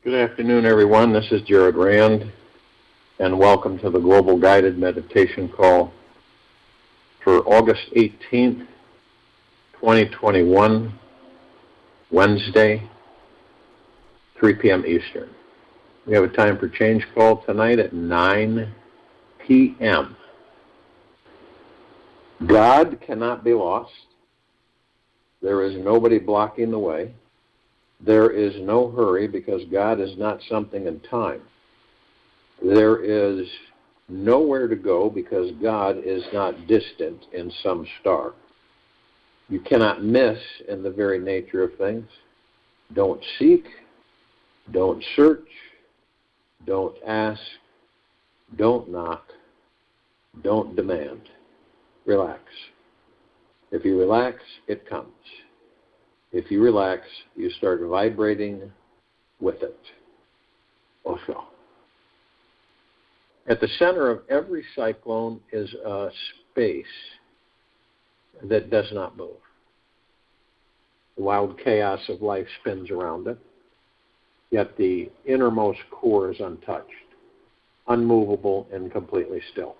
Good afternoon, everyone. This is Jared Rand, and welcome to the Global Guided Meditation Call for August 18th, 2021, Wednesday, 3 p.m. Eastern. We have a time for change call tonight at 9 p.m. God cannot be lost. There is nobody blocking the way. There is no hurry because God is not something in time. There is nowhere to go because God is not distant in some star. You cannot miss in the very nature of things. Don't seek, don't search, don't ask, don't knock, don't demand. Relax. If you relax, it comes. If you relax, you start vibrating with it. Also, at the center of every cyclone is a space that does not move. The wild chaos of life spins around it, yet the innermost core is untouched, unmovable, and completely still.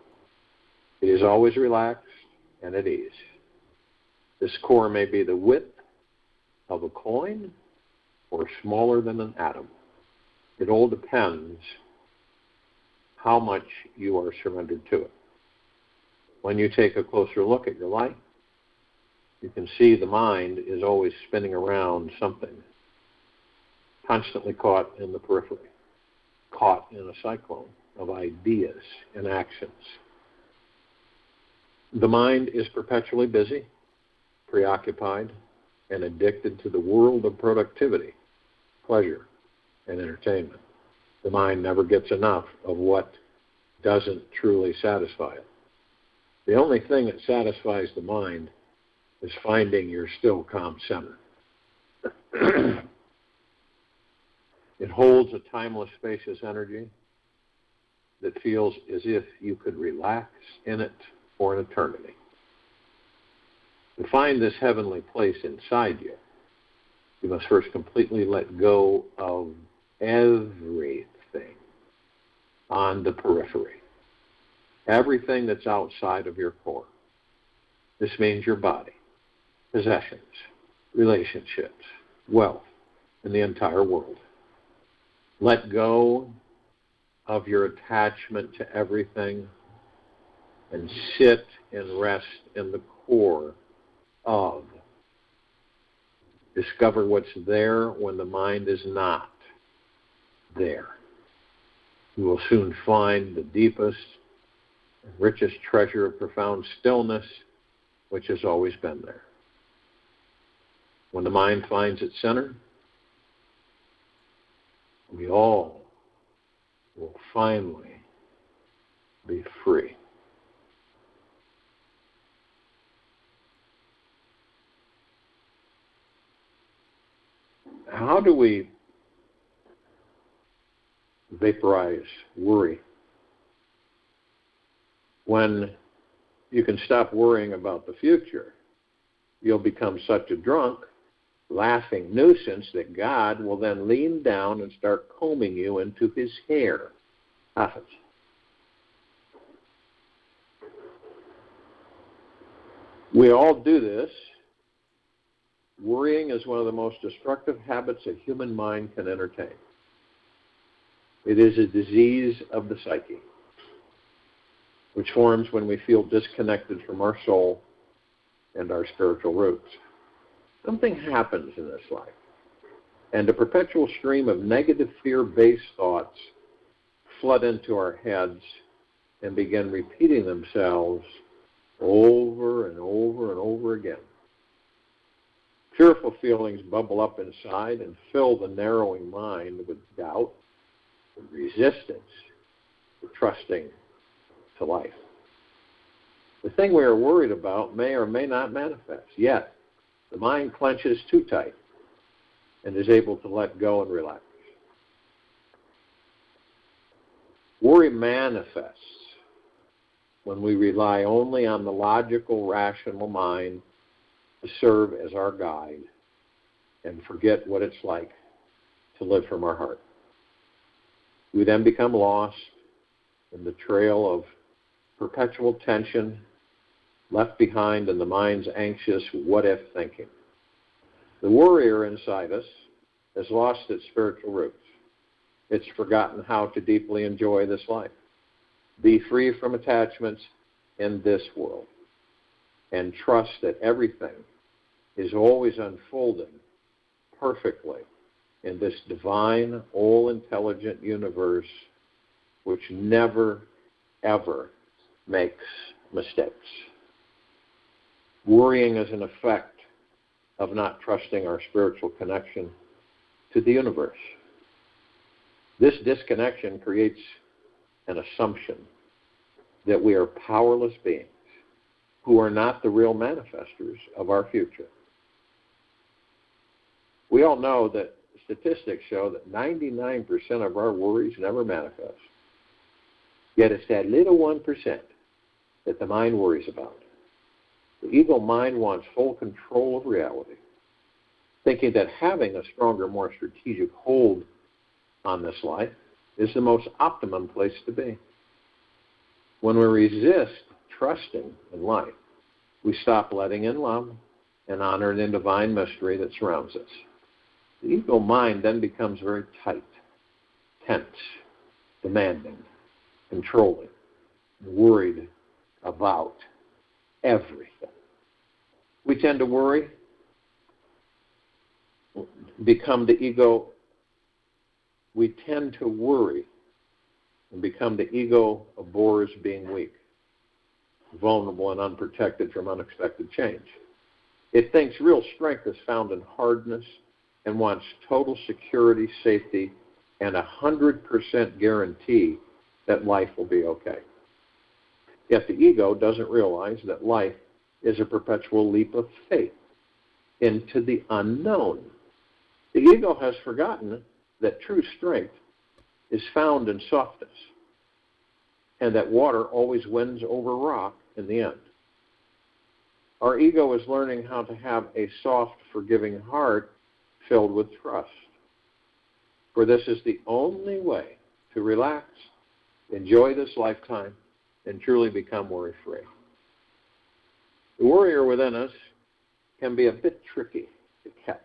It is always relaxed and at ease. This core may be the width of a coin or smaller than an atom. It all depends how much you are surrendered to it. When you take a closer look at your life, you can see the mind is always spinning around something, constantly caught in the periphery, caught in a cyclone of ideas and actions. The mind is perpetually busy, preoccupied, and addicted to the world of productivity, pleasure, and entertainment. The mind never gets enough of what doesn't truly satisfy it. The only thing that satisfies the mind is finding your still, calm center. It holds a timeless, spacious energy that feels as if you could relax in it for an eternity. To find this heavenly place inside you, you must first completely let go of everything on the periphery, everything that's outside of your core. This means your body, possessions, relationships, wealth, and the entire world. Let go of your attachment to everything and sit and rest in the core of. Discover what's there when the mind is not there. You will soon find the deepest and richest treasure of profound stillness, which has always been there. When the mind finds its center, we all will finally be free. How do we vaporize worry? When you can stop worrying about the future, you'll become such a drunk, laughing nuisance that God will then lean down and start combing you into his hair. Happens. We all do this. Worrying is one of the most destructive habits a human mind can entertain. It is a disease of the psyche, which forms when we feel disconnected from our soul and our spiritual roots. Something happens in this life, and a perpetual stream of negative fear-based thoughts flood into our heads and begin repeating themselves over and over and over again. Fearful feelings bubble up inside and fill the narrowing mind with doubt, with resistance, with trusting to life. The thing we are worried about may or may not manifest, yet the mind clenches too tight and is able to let go and relax. Worry manifests when we rely only on the logical, rational mind to serve as our guide and forget what it's like to live from our heart. We then become lost in the trail of perpetual tension, left behind in the mind's anxious what-if thinking. The warrior inside us has lost its spiritual roots. It's forgotten how to deeply enjoy this life, be free from attachments in this world, and trust that everything is always unfolding perfectly in this divine, all-intelligent universe which never, ever makes mistakes. Worrying is an effect of not trusting our spiritual connection to the universe. This disconnection creates an assumption that we are powerless beings who are not the real manifestors of our future. We all know that statistics show that 99% of our worries never manifest. Yet it's that little 1% that the mind worries about. The ego mind wants full control of reality, thinking that having a stronger, more strategic hold on this life is the most optimum place to be. When we resist trusting in life, we stop letting in love and honor the divine mystery that surrounds us. The ego mind then becomes very tight, tense, demanding, controlling, and worried about everything. We tend to worry, become the ego. We tend to worry and become the ego abhors being weak, vulnerable and unprotected from unexpected change. It thinks real strength is found in hardness and wants total security, safety, and 100% guarantee that life will be okay. Yet the ego doesn't realize that life is a perpetual leap of faith into the unknown. The ego has forgotten that true strength is found in softness, and that water always wins over rock in the end. Our ego is learning how to have a soft, forgiving heart filled with trust. For this is the only way to relax, enjoy this lifetime, and truly become worry-free. The warrior within us can be a bit tricky to catch,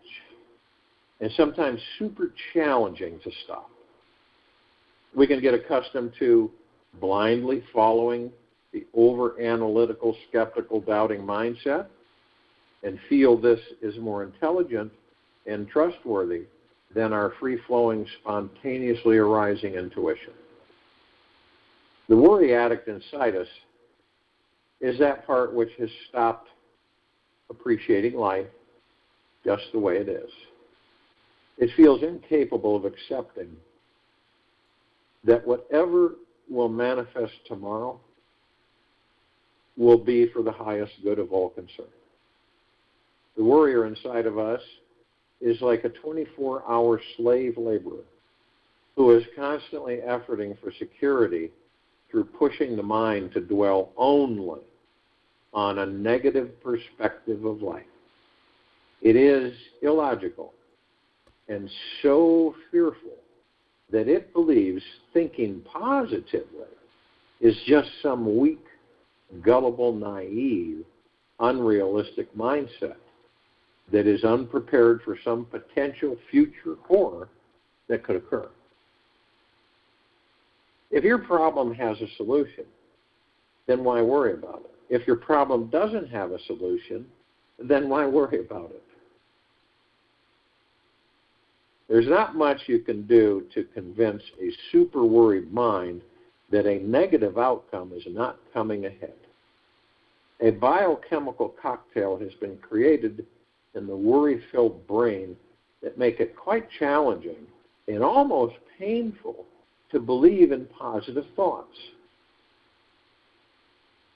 and sometimes super challenging to stop. We can get accustomed to blindly following the over-analytical, skeptical, doubting mindset and feel this is more intelligent and trustworthy than our free-flowing, spontaneously arising intuition. The worry addict inside us is that part which has stopped appreciating life just the way it is. It feels incapable of accepting that whatever will manifest tomorrow will be for the highest good of all concerned. The warrior inside of us is like a 24-hour slave laborer who is constantly efforting for security through pushing the mind to dwell only on a negative perspective of life. It is illogical and so fearful that it believes thinking positively is just some weak, gullible, naive, unrealistic mindset that is unprepared for some potential future horror that could occur. If your problem has a solution, then why worry about it? If your problem doesn't have a solution, then why worry about it? There's not much you can do to convince a super worried mind that a negative outcome is not coming ahead. A biochemical cocktail has been created in the worry-filled brain that make it quite challenging and almost painful to believe in positive thoughts.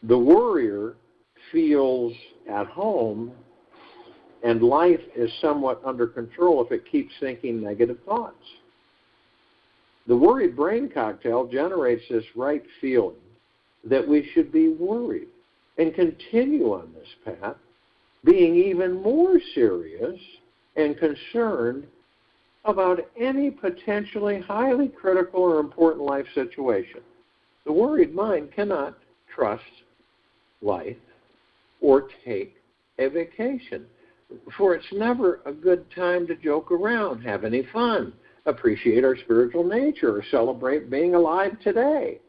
The worrier feels at home and life is somewhat under control if it keeps thinking negative thoughts. The worried brain cocktail generates this right feeling that we should be worried and continue on this path, being even more serious and concerned about any potentially highly critical or important life situation. The worried mind cannot trust life or take a vacation, for it's never a good time to joke around, have any fun, appreciate our spiritual nature, or celebrate being alive today.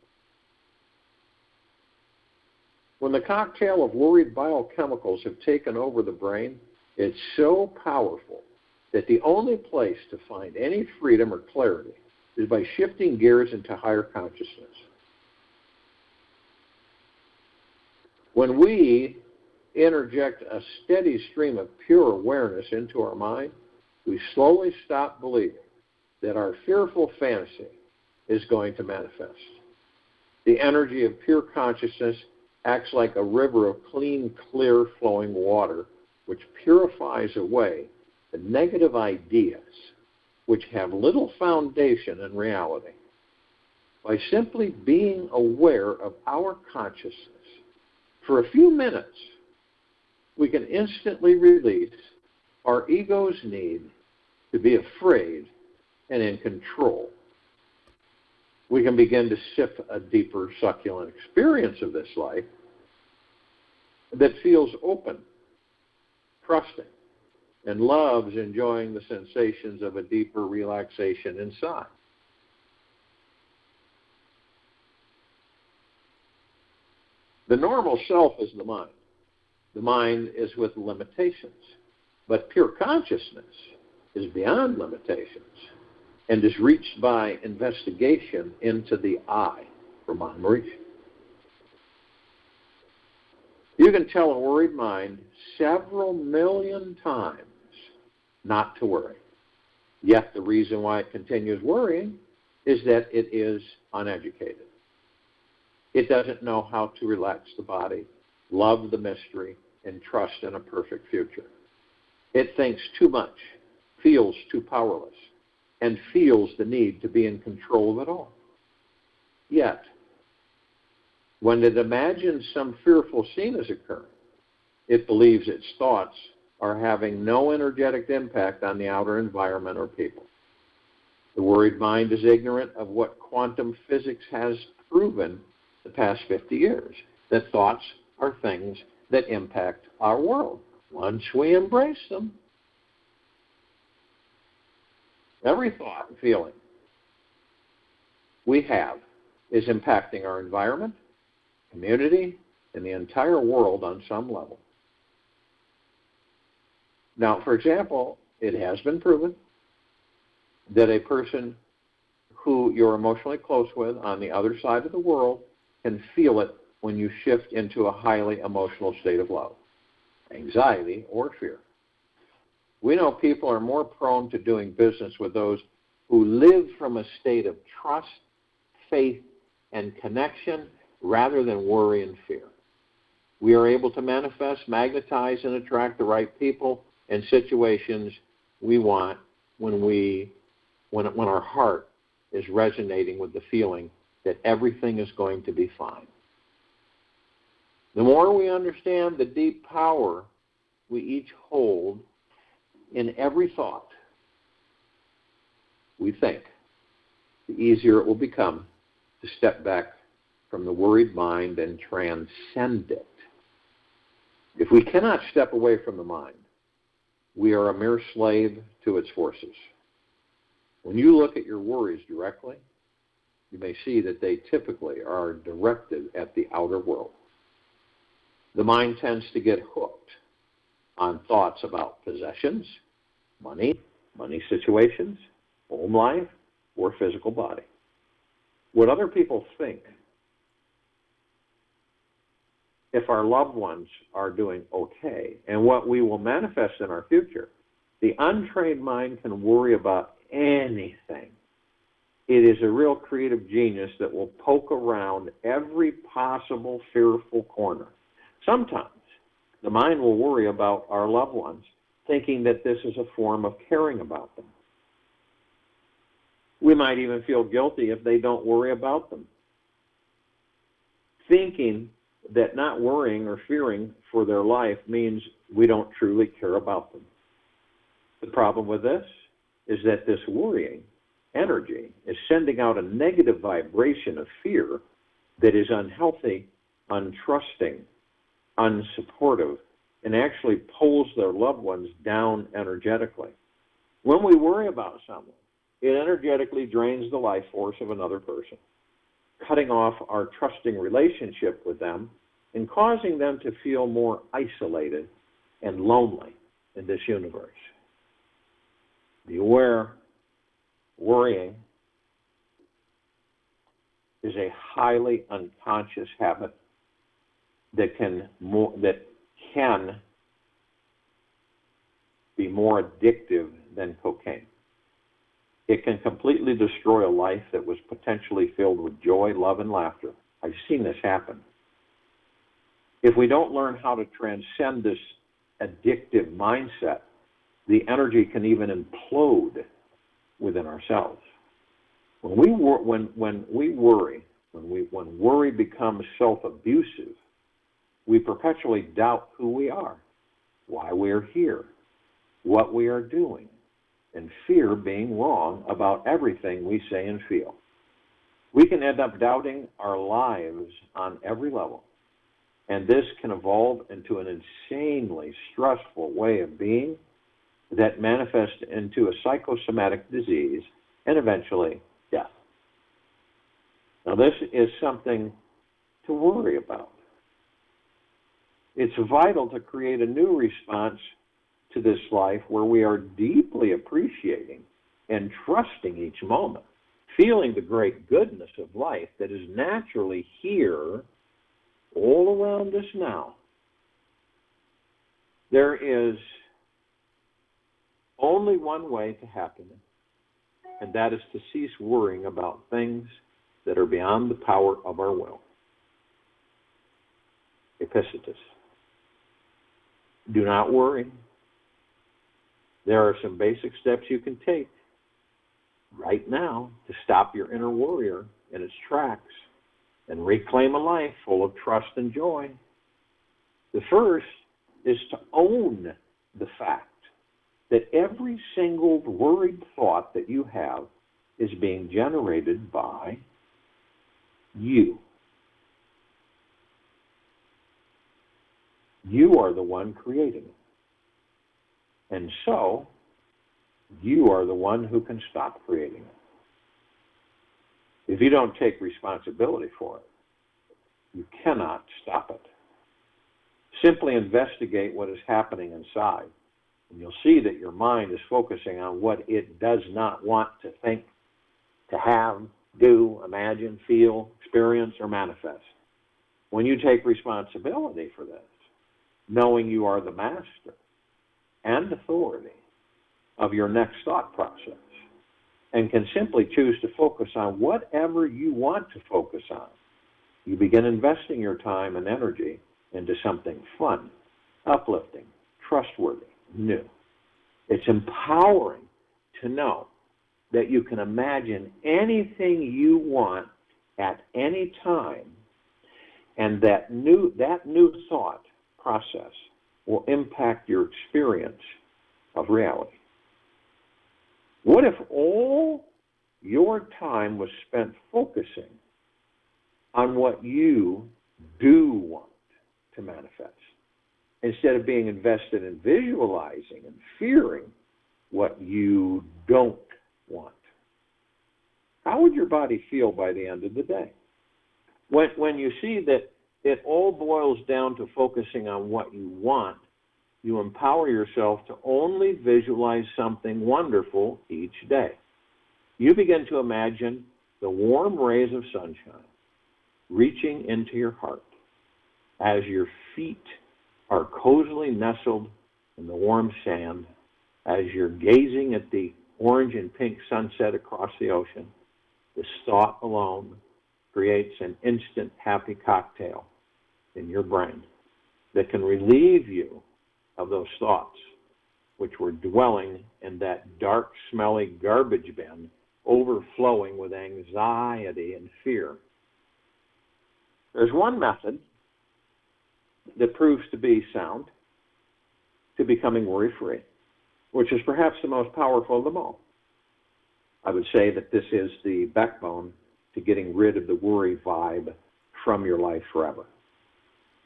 When the cocktail of worried biochemicals have taken over the brain, it's so powerful that the only place to find any freedom or clarity is by shifting gears into higher consciousness. When we interject a steady stream of pure awareness into our mind, we slowly stop believing that our fearful fantasy is going to manifest. The energy of pure consciousness acts like a river of clean, clear flowing water, which purifies away the negative ideas which have little foundation in reality. By simply being aware of our consciousness for a few minutes, we can instantly release our ego's need to be afraid and in control. We can begin to sip a deeper, succulent experience of this life that feels open, trusting, and loves enjoying the sensations of a deeper relaxation inside. The normal self is the mind. The mind is with limitations, but pure consciousness is beyond limitations and is reached by investigation into the I for mind reaching. You can tell a worried mind several million times not to worry. Yet the reason why it continues worrying is that it is uneducated. It doesn't know how to relax the body, love the mystery, and trust in a perfect future. It thinks too much, feels too powerless, and feels the need to be in control of it all. Yet, when it imagines some fearful scene is occurring, it believes its thoughts are having no energetic impact on the outer environment or people. The worried mind is ignorant of what quantum physics has proven the past 50 years, that thoughts are things that impact our world once we embrace them. Every thought and feeling we have is impacting our environment, community, and the entire world on some level. Now, for example, it has been proven that a person who you're emotionally close with on the other side of the world can feel it when you shift into a highly emotional state of love, anxiety, or fear. We know people are more prone to doing business with those who live from a state of trust, faith, and connection rather than worry and fear. We are able to manifest, magnetize, and attract the right people and situations we want when our heart is resonating with the feeling that everything is going to be fine. The more we understand the deep power we each hold in every thought we think, the easier it will become to step back from the worried mind and transcend it. If we cannot step away from the mind, we are a mere slave to its forces. When you look at your worries directly, you may see that they typically are directed at the outer world. The mind tends to get hooked on thoughts about possessions, money situations, home life, or physical body. What other people think, if our loved ones are doing okay, and what we will manifest in our future. The untrained mind can worry about anything. It is a real creative genius that will poke around every possible fearful corner. Sometimes the mind will worry about our loved ones, thinking that this is a form of caring about them. We might even feel guilty if they don't worry about them, thinking that not worrying or fearing for their life means we don't truly care about them. The problem with this is that this worrying energy is sending out a negative vibration of fear that is unhealthy, untrusting, unsupportive, and actually pulls their loved ones down energetically. When we worry about someone, it energetically drains the life force of another person, cutting off our trusting relationship with them and causing them to feel more isolated and lonely in this universe. Be aware, worrying is a highly unconscious habit that can be more addictive than cocaine. It can completely destroy a life that was potentially filled with joy, love, and laughter. I've seen this happen. If we don't learn how to transcend this addictive mindset, the energy can even implode within ourselves. When worry becomes self-abusive, we perpetually doubt who we are, why we are here, what we are doing, and fear being wrong about everything we say and feel. We can end up doubting our lives on every level, and this can evolve into an insanely stressful way of being that manifests into a psychosomatic disease and eventually death. Now, this is something to worry about. It's vital to create a new response to this life where we are deeply appreciating and trusting each moment, feeling the great goodness of life that is naturally here all around us now. There is only one way to happiness, and that is to cease worrying about things that are beyond the power of our will. Epictetus. Do not worry. There are some basic steps you can take right now to stop your inner warrior in its tracks and reclaim a life full of trust and joy. The first is to own the fact that every single worried thought that you have is being generated by you. You are the one creating it. And so, you are the one who can stop creating it. If you don't take responsibility for it, you cannot stop it. Simply investigate what is happening inside, and you'll see that your mind is focusing on what it does not want to think, to have, do, imagine, feel, experience, or manifest. When you take responsibility for this, knowing you are the master and authority of your next thought process, and can simply choose to focus on whatever you want to focus on, you begin investing your time and energy into something fun, uplifting, trustworthy, new. It's empowering to know that you can imagine anything you want at any time, and that new thought process will impact your experience of reality. What if all your time was spent focusing on what you do want to manifest, instead of being invested in visualizing and fearing what you don't want? How would your body feel by the end of the day? When you see that it all boils down to focusing on what you want, you empower yourself to only visualize something wonderful each day. You begin to imagine the warm rays of sunshine reaching into your heart as your feet are cozily nestled in the warm sand, as you're gazing at the orange and pink sunset across the ocean. This thought alone creates an instant happy cocktail in your brain that can relieve you of those thoughts which were dwelling in that dark, smelly garbage bin, overflowing with anxiety and fear. There's one method that proves to be sound to becoming worry-free, which is perhaps the most powerful of them all. I would say that this is the backbone to getting rid of the worry vibe from your life forever.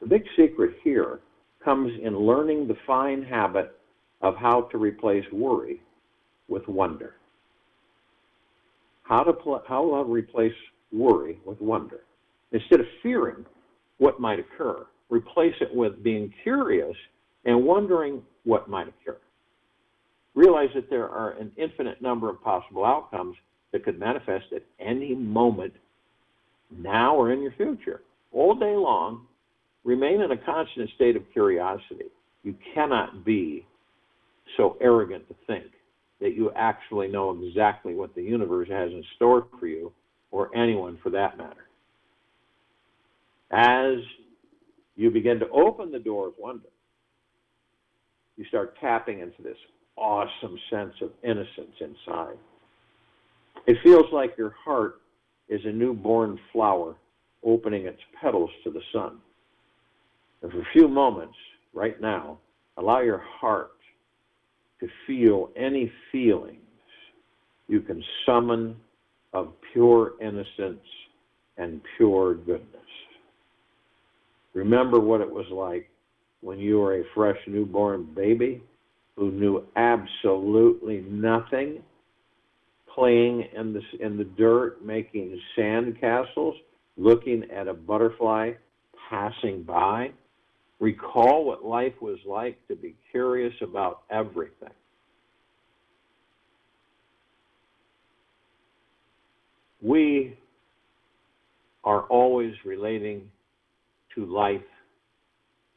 The big secret here comes in learning the fine habit of how to replace worry with wonder. How to replace worry with wonder. Instead of fearing what might occur, replace it with being curious and wondering what might occur. Realize that there are an infinite number of possible outcomes that could manifest at any moment, now or in your future. All day long, remain in a constant state of curiosity. You cannot be so arrogant to think that you actually know exactly what the universe has in store for you, or anyone for that matter. As you begin to open the door of wonder, you start tapping into this awesome sense of innocence inside. It feels like your heart is a newborn flower opening its petals to the sun. And for a few moments, right now, allow your heart to feel any feelings you can summon of pure innocence and pure goodness. Remember what it was like when you were a fresh newborn baby who knew absolutely nothing, playing in the dirt, making sand castles, looking at a butterfly passing by. Recall what life was like to be curious about everything. We are always relating to life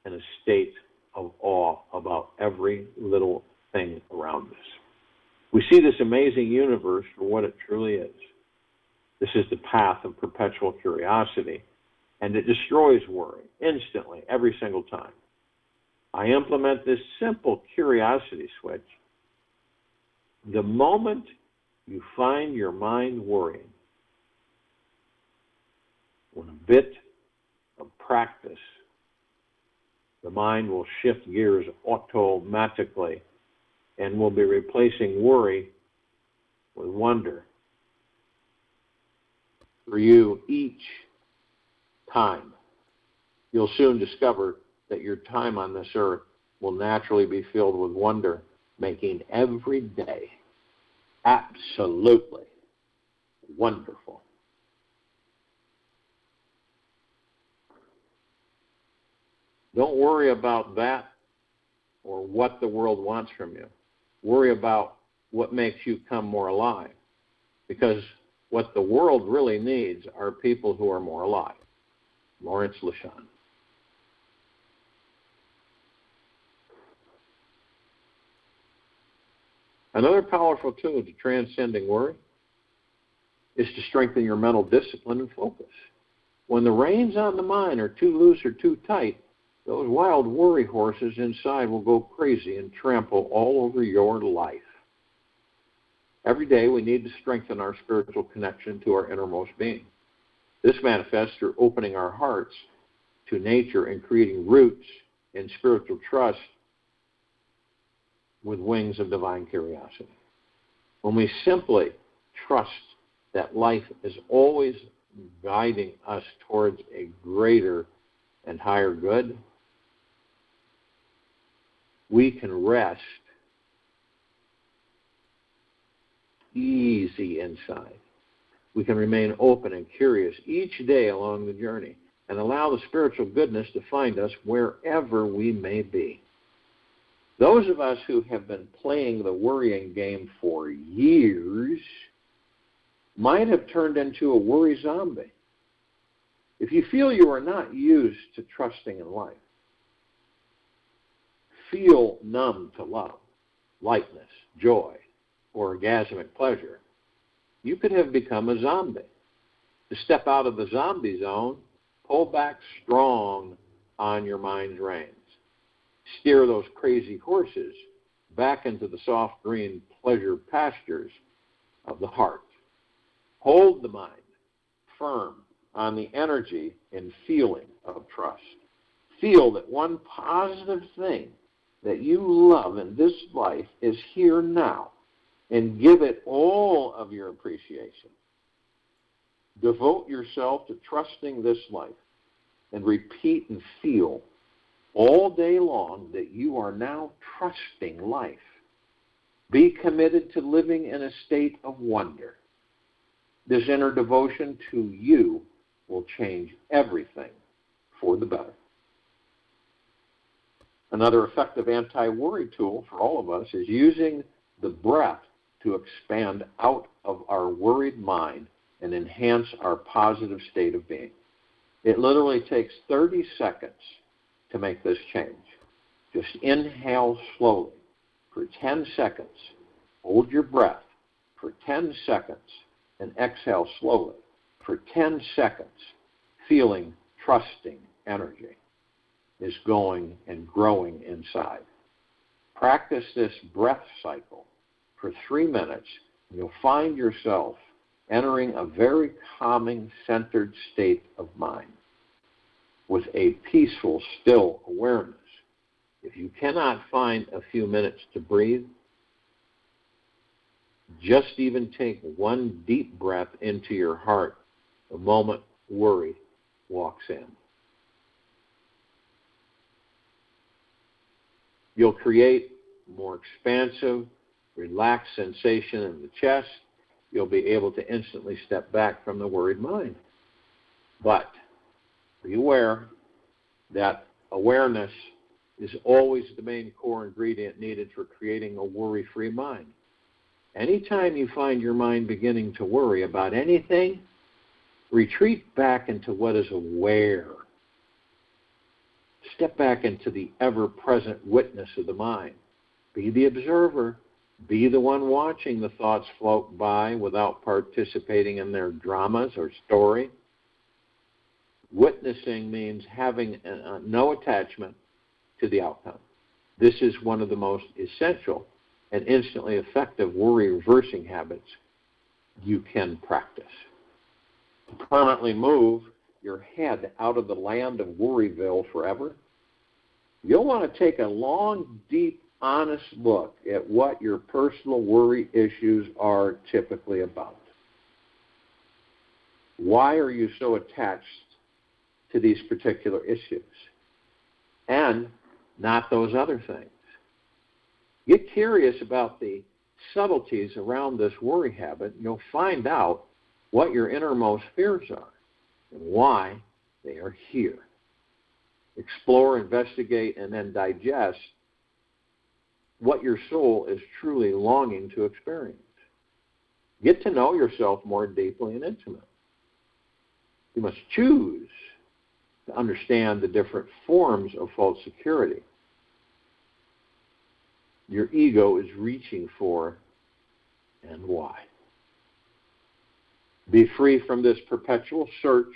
in a state of awe about every little thing around us. We see this amazing universe for what it truly is. This is the path of perpetual curiosity, and it destroys worry instantly, every single time. I implement this simple curiosity switch. The moment you find your mind worrying, with a bit of practice, the mind will shift gears automatically and will be replacing worry with wonder. For you, each time, you'll soon discover that your time on this earth will naturally be filled with wonder, making every day absolutely wonderful. Don't worry about that or what the world wants from you. Worry about what makes you come more alive. Because what the world really needs are people who are more alive. Lawrence LeShan. Another powerful tool to transcending worry is to strengthen your mental discipline and focus. When the reins on the mind are too loose or too tight, those wild worry horses inside will go crazy and trample all over your life. Every day we need to strengthen our spiritual connection to our innermost being. This manifests through opening our hearts to nature and creating roots in spiritual trust with wings of divine curiosity. When we simply trust that life is always guiding us towards a greater and higher good, we can rest easy inside. We can remain open and curious each day along the journey and allow the spiritual goodness to find us wherever we may be. Those of us who have been playing the worrying game for years might have turned into a worry zombie. If you feel you are not used to trusting in life, feel numb to love, lightness, joy, or orgasmic pleasure, you could have become a zombie. To step out of the zombie zone, pull back strong on your mind's reins. Steer those crazy horses back into the soft green pleasure pastures of the heart. Hold the mind firm on the energy and feeling of trust. Feel that one positive thing that you love in this life is here now, and give it all of your appreciation. Devote yourself to trusting this life and repeat and feel all day long that you are now trusting life. Be committed to living in a state of wonder. This inner devotion to you will change everything for the better. Another effective anti-worry tool for all of us is using the breath to expand out of our worried mind and enhance our positive state of being. It literally takes 30 seconds to make this change. Just inhale slowly for 10 seconds. Hold your breath for 10 seconds and exhale slowly for 10 seconds, feeling trusting energy is going and growing inside. Practice this breath cycle for 3 minutes, and you'll find yourself entering a very calming, centered state of mind with a peaceful, still awareness. If you cannot find a few minutes to breathe, just even take one deep breath into your heart the moment worry walks in. You'll create a more expansive, relaxed sensation in the chest. You'll be able to instantly step back from the worried mind. But be aware that awareness is always the main core ingredient needed for creating a worry-free mind. Anytime you find your mind beginning to worry about anything, retreat back into what is aware. Step back into the ever-present witness of the mind. Be the observer. Be the one watching the thoughts float by without participating in their dramas or story. Witnessing means having no attachment to the outcome. This is one of the most essential and instantly effective worry-reversing habits you can practice. To permanently move your head out of the land of Worryville forever, you'll want to take a long, deep, honest look at what your personal worry issues are typically about. Why are you so attached to these particular issues and not those other things? Get curious about the subtleties around this worry habit, and you'll find out what your innermost fears are and why they are here. Explore, investigate, and then digest what your soul is truly longing to experience. Get to know yourself more deeply and intimately. You must choose to understand the different forms of false security your ego is reaching for and why. Be free from this perpetual search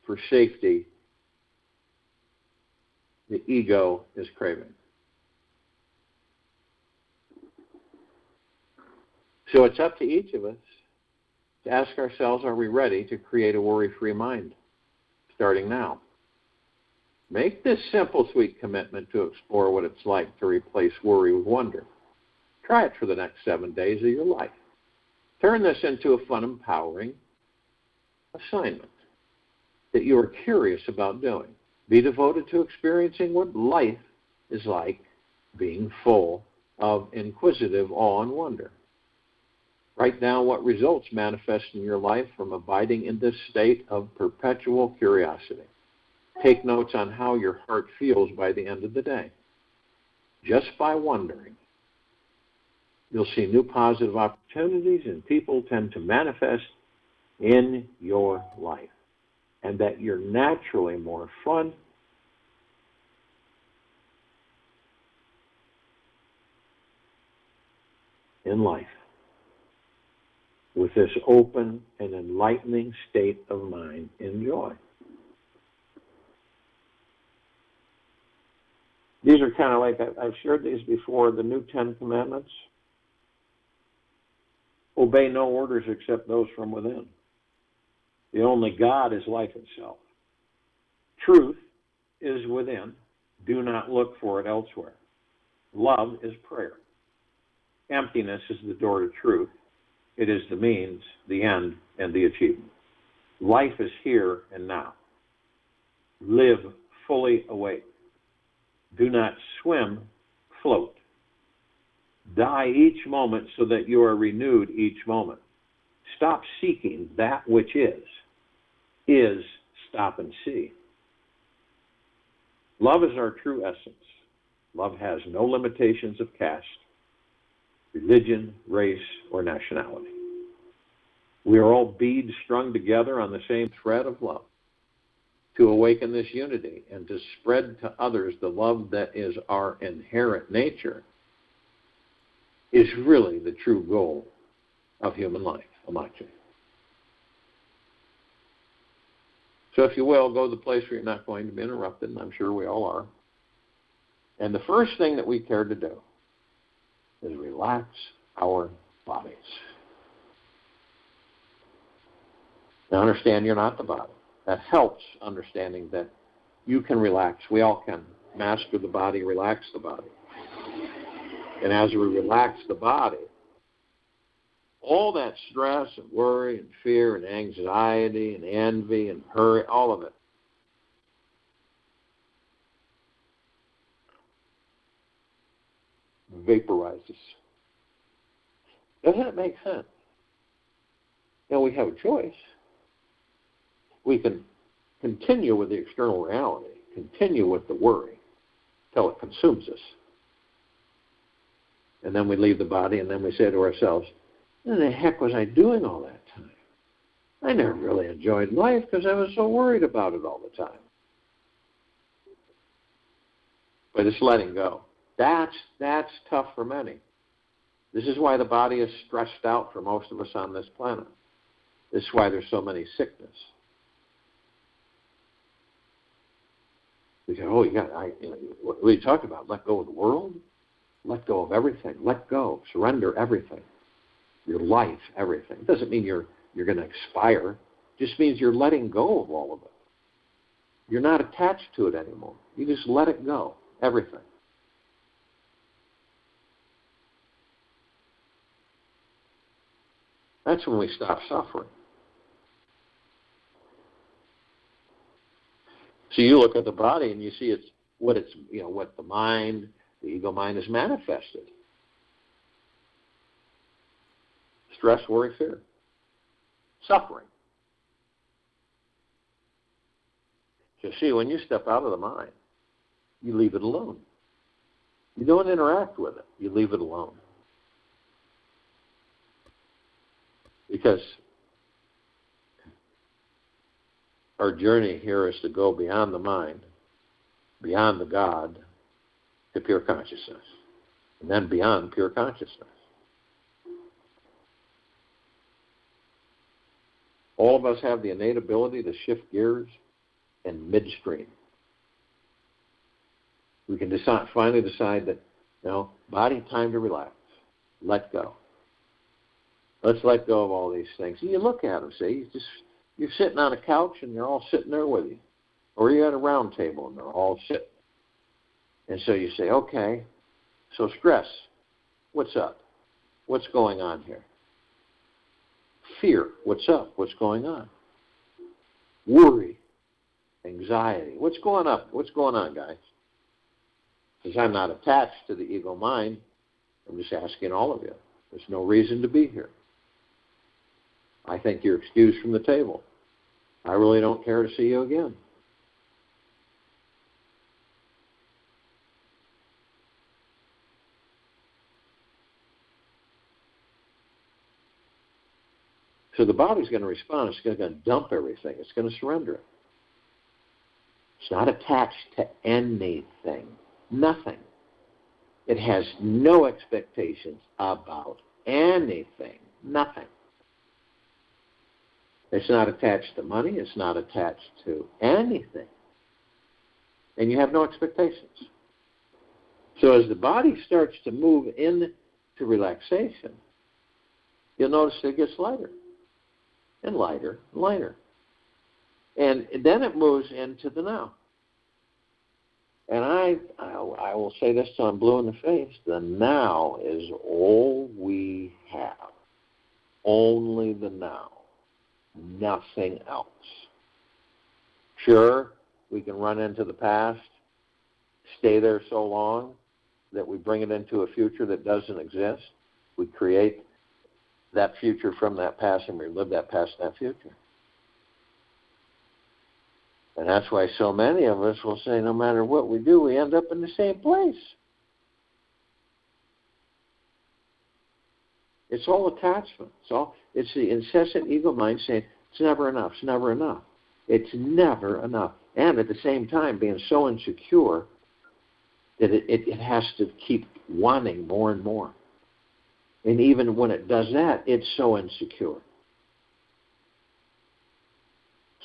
for safety the ego is craving. So it's up to each of us to ask ourselves, are we ready to create a worry-free mind starting now? Make this simple, sweet commitment to explore what it's like to replace worry with wonder. Try it for the next 7 days of your life. Turn this into a fun, empowering assignment that you are curious about doing. Be devoted to experiencing what life is like being full of inquisitive awe and wonder. Write down what results manifest in your life from abiding in this state of perpetual curiosity. Take notes on how your heart feels by the end of the day. Just by wondering, you'll see new positive opportunities and people tend to manifest in your life, and that you're naturally more fun in life with this open and enlightening state of mind in joy. These are kind of like, I've shared these before, the new 10 Commandments. Obey no orders except those from within. The only God is life itself. Truth is within. Do not look for it elsewhere. Love is prayer. Emptiness is the door to truth. It is the means, the end, and the achievement. Life is here and now. Live fully awake. Do not swim, float. Die each moment so that you are renewed each moment. Stop seeking that which is. Is, stop and see. Love is our true essence. Love has no limitations of caste, religion, race, or nationality. We are all beads strung together on the same thread of love. To awaken this unity and to spread to others the love that is our inherent nature is really the true goal of human life, Amache. So if you will, go to the place where you're not going to be interrupted, and I'm sure we all are. And the first thing that we care to do is relax our bodies. Now understand you're not the body. That helps understanding that you can relax. We all can master the body, relax the body. And as we relax the body, all that stress and worry and fear and anxiety and envy and hurry, all of it, vaporizes. Doesn't it make sense? Now we have a choice. We can continue with the external reality, continue with the worry till it consumes us. And then we leave the body and then we say to ourselves, what the heck was I doing all that time? I never really enjoyed life because I was so worried about it all the time. But it's letting go. That's tough for many. This is why the body is stressed out for most of us on this planet. This is why there's so many sickness. We say, what are you talking about? Let go of the world? Let go of everything. Let go. Surrender everything. Your life, everything. It doesn't mean you're going to expire. It just means you're letting go of all of it. You're not attached to it anymore. You just let it go. Everything. That's when we stop suffering. So you look at the body and you see what the mind, the ego mind has manifested. Stress, worry, fear. Suffering. So see, when you step out of the mind, you leave it alone. You don't interact with it. You leave it alone. Because our journey here is to go beyond the mind, beyond the God, to pure consciousness, and then beyond pure consciousness. All of us have the innate ability to shift gears in midstream. We can finally decide that, body, time to relax. Let go. Let's let go of all these things. And you look at them, see, you're sitting on a couch and they're all sitting there with you. Or you're at a round table and they're all sitting. And so you say, okay, so stress, what's up? What's going on here? Fear, what's up? What's going on? Worry, anxiety, what's going up? What's going on, guys? Because I'm not attached to the ego mind. I'm just asking all of you. There's no reason to be here. I think you're excused from the table. I really don't care to see you again. So the body's going to respond. It's going to dump everything. It's going to surrender it. It's not attached to anything. Nothing. It has no expectations about anything. Nothing. It's not attached to money. It's not attached to anything. And you have no expectations. So as the body starts to move into relaxation, you'll notice it gets lighter and lighter and lighter. And then it moves into the now. And I will say this till I'm blue in the face, the now is all we have. Only the now. Nothing else. Sure, we can run into the past, stay there so long that we bring it into a future that doesn't exist. We create that future from that past and we live that past and that future. And that's why so many of us will say no matter what we do, we end up in the same place. It's all attachment. It's the incessant ego mind saying, it's never enough, it's never enough. It's never enough. And at the same time, being so insecure that it has to keep wanting more and more. And even when it does that, it's so insecure.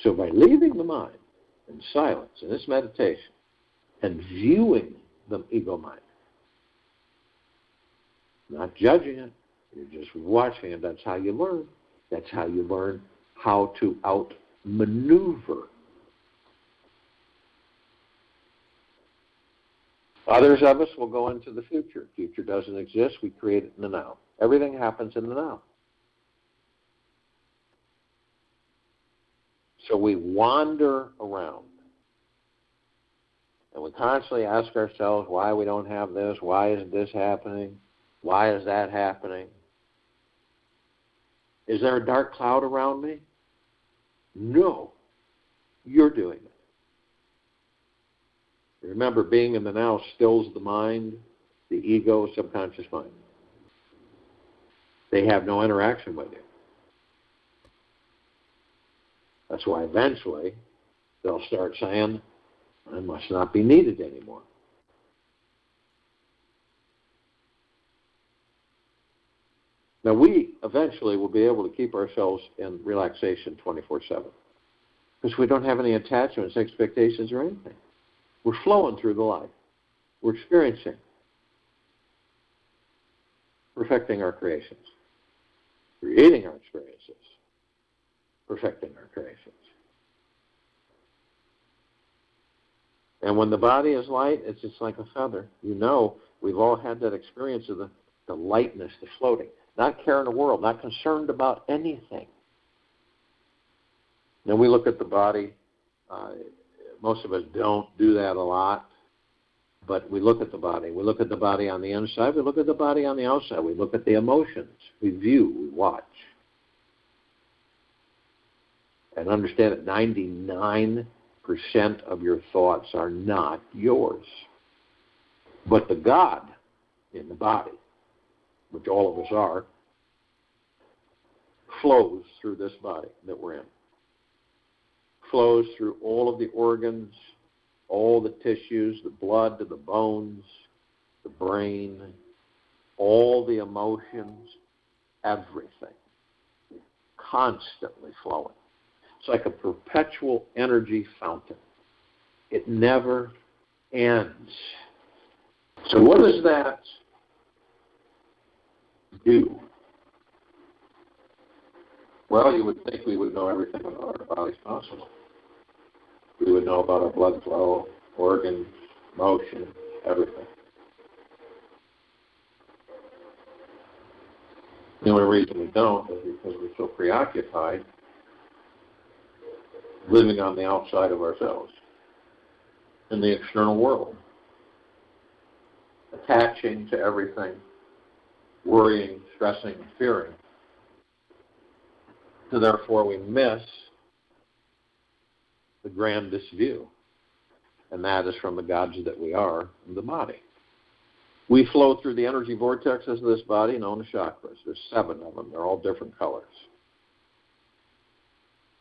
So by leaving the mind in silence, in this meditation, and viewing the ego mind, not judging it, you're just watching it, that's how you learn. That's how you learn how to outmaneuver. Others of us will go into the future. Future doesn't exist. We create it in the now. Everything happens in the now. So we wander around. And we constantly ask ourselves why we don't have this, why isn't this happening, why is that happening? Is there a dark cloud around me? No. You're doing it. Remember, being in the now stills the mind, the ego, subconscious mind. They have no interaction with you. That's why eventually they'll start saying, I must not be needed anymore. Now, we eventually will be able to keep ourselves in relaxation 24/7 because we don't have any attachments, expectations, or anything. We're flowing through the life. We're experiencing, perfecting our creations, creating our experiences, perfecting our creations. And when the body is light, it's just like a feather. You know, we've all had that experience of the lightness, the floating. Not caring the world, not concerned about anything. Then we look at the body. Most of us don't do that a lot, but we look at the body. We look at the body on the inside. We look at the body on the outside. We look at the emotions. We view, we watch. And understand that 99% of your thoughts are not yours. But the God in the body, which all of us are, flows through this body that we're in. Flows through all of the organs, all the tissues, the blood to the bones, the brain, all the emotions, everything. Constantly flowing. It's like a perpetual energy fountain. It never ends. So what does that do? Well, you would think we would know everything about our bodies possible. We would know about our blood flow, organs, motion, everything. The only reason we don't is because we're so preoccupied living on the outside of ourselves in the external world, attaching to everything, worrying, stressing, fearing. So therefore we miss the grandest view, and that is from the gods that we are in the body. We flow through the energy vortexes of this body known as chakras. There's 7 of them. They're all different colors.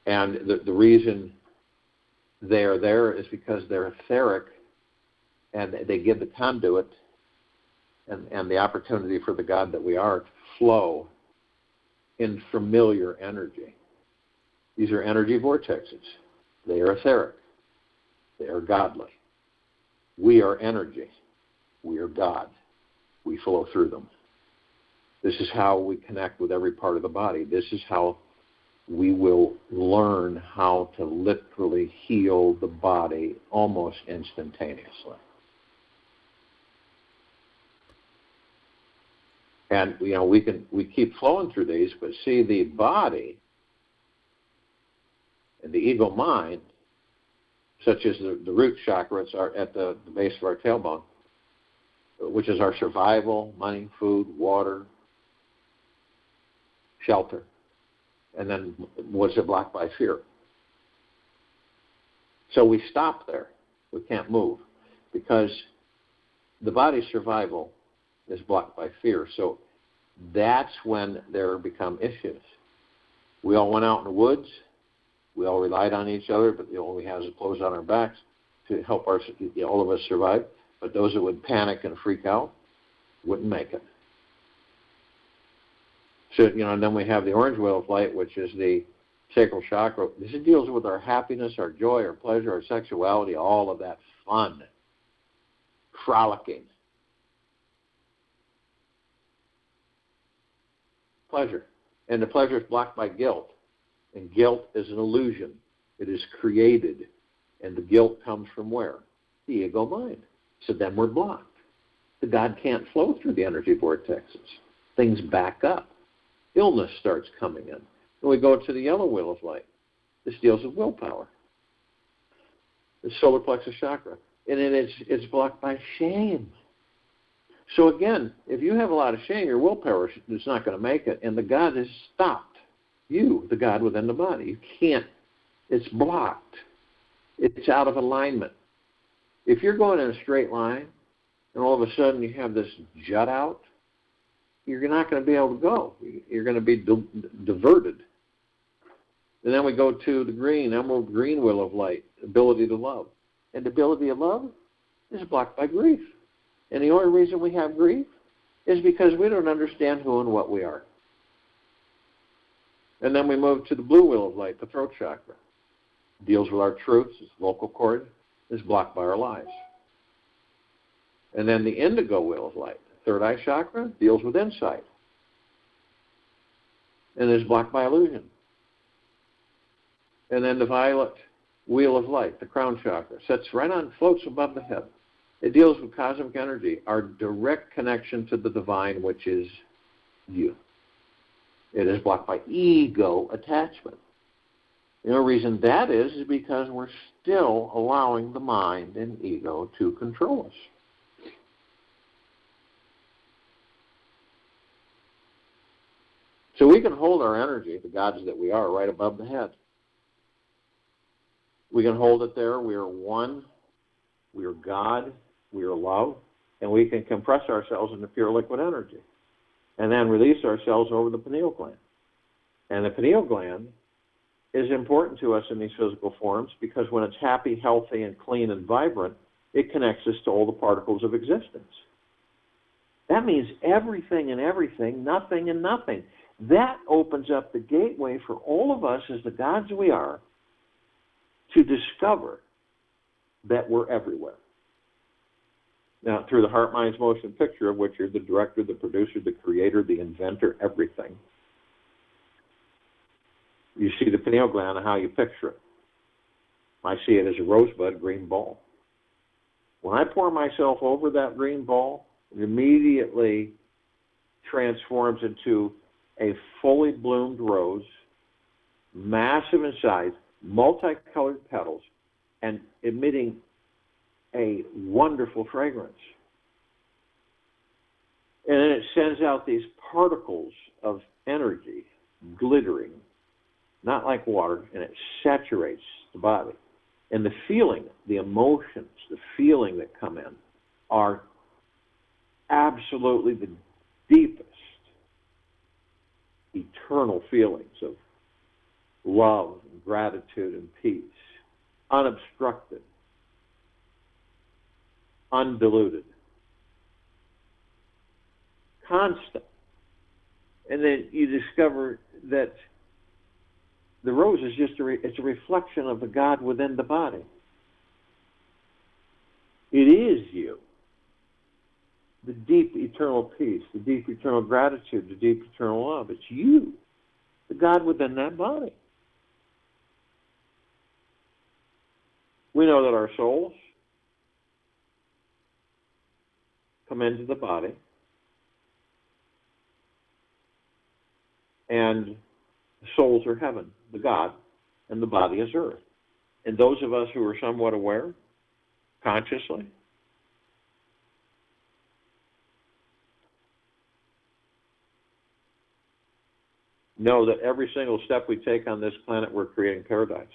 And the reason they're there is because they're etheric, and they give the conduit and the opportunity for the God that we are to flow in familiar energy. These are energy vortexes. They are etheric. They are godly. We are energy. We are God. We flow through them. This is how we connect with every part of the body. This is how we will learn how to literally heal the body almost instantaneously. And, we keep flowing through these, but see, the body and the ego mind, such as the root chakra, it's at the base of our tailbone, which is our survival, money, food, water, shelter. And then was it blocked by fear? So we stop there. We can't move because the body's survival is blocked by fear. So that's when there become issues. We all went out in the woods. We all relied on each other, but all we have is clothes on our backs to help all of us survive. But those that would panic and freak out wouldn't make it. So, and then we have the orange wheel of light, which is the sacral chakra. This deals with our happiness, our joy, our pleasure, our sexuality, all of that fun, frolicking. Pleasure. And the pleasure is blocked by guilt. And guilt is an illusion. It is created. And the guilt comes from where? The ego mind. So then we're blocked. The God can't flow through the energy vortexes. Things back up. Illness starts coming in. And we go to the yellow wheel of light. This deals with willpower. The solar plexus chakra. And then it's blocked by shame. So again, if you have a lot of shame, your willpower is not going to make it. And the God has stopped you, the God within the body. You can't. It's blocked. It's out of alignment. If you're going in a straight line and all of a sudden you have this jut out, you're not going to be able to go. You're going to be diverted. And then we go to the green, emerald green wheel of light, ability to love. And the ability to love is blocked by grief. And the only reason we have grief is because we don't understand who and what we are. And then we move to the blue wheel of light, the throat chakra. It deals with our truths. Its vocal cord is blocked by our lies. And then the indigo wheel of light, third eye chakra, deals with insight. And is blocked by illusion. And then the violet wheel of light, the crown chakra, floats above the head. It deals with cosmic energy, our direct connection to the divine, which is you. It is blocked by ego attachment. The only reason that is because we're still allowing the mind and ego to control us. So we can hold our energy, the gods that we are, right above the head. We can hold it there. We are one. We are God. We are love. And we can compress ourselves into pure liquid energy and then release ourselves over the pineal gland. And the pineal gland is important to us in these physical forms because when it's happy, healthy, and clean and vibrant, it connects us to all the particles of existence. That means everything and everything, nothing and nothing. That opens up the gateway for all of us as the gods we are to discover that we're everywhere. Now, through the Heart, Minds, Motion picture, of which you're the director, the producer, the creator, the inventor, everything, you see the pineal gland and how you picture it. I see it as a rosebud green ball. When I pour myself over that green ball, it immediately transforms into a fully bloomed rose, massive in size, multicolored petals, and emitting a wonderful fragrance. And then it sends out these particles of energy, glittering, not like water, and it saturates the body. And the feeling, the emotions, the feeling that come in are absolutely the deepest, eternal feelings of love, and gratitude, and peace, unobstructed, undiluted, constant. And then you discover that the rose is just it's a reflection of the God within the body. It is you. The deep eternal peace, the deep eternal gratitude, the deep eternal love. It's you, the God within that body. We know that our souls come into the body and souls are heaven, the God, and the body is earth. And those of us who are somewhat aware, consciously, know that every single step we take on this planet, we're creating paradise.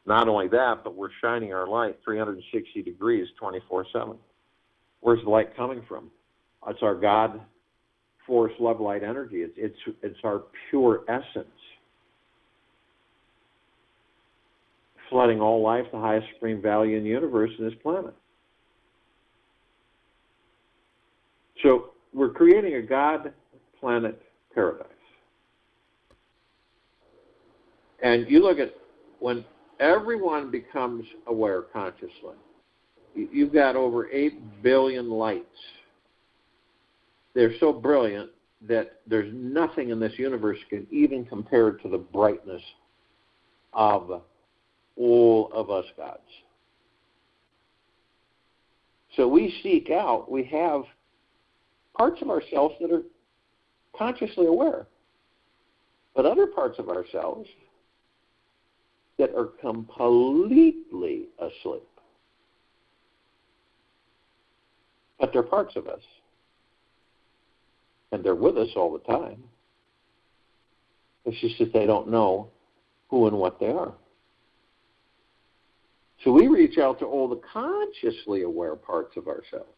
Not only that, but we're shining our light 360 degrees, 24/7. Where's the light coming from? It's our God force, love, light, energy. It's our pure essence, flooding all life, the highest supreme value in the universe, in this planet. So we're creating a God planet paradise. And you look at when everyone becomes aware consciously, you've got over 8 billion lights. They're so brilliant that there's nothing in this universe can even compare to the brightness of all of us gods. So we seek out, we have parts of ourselves that are consciously aware, but other parts of ourselves that are completely asleep. But they're parts of us. And they're with us all the time. It's just that they don't know who and what they are. So we reach out to all the consciously aware parts of ourselves.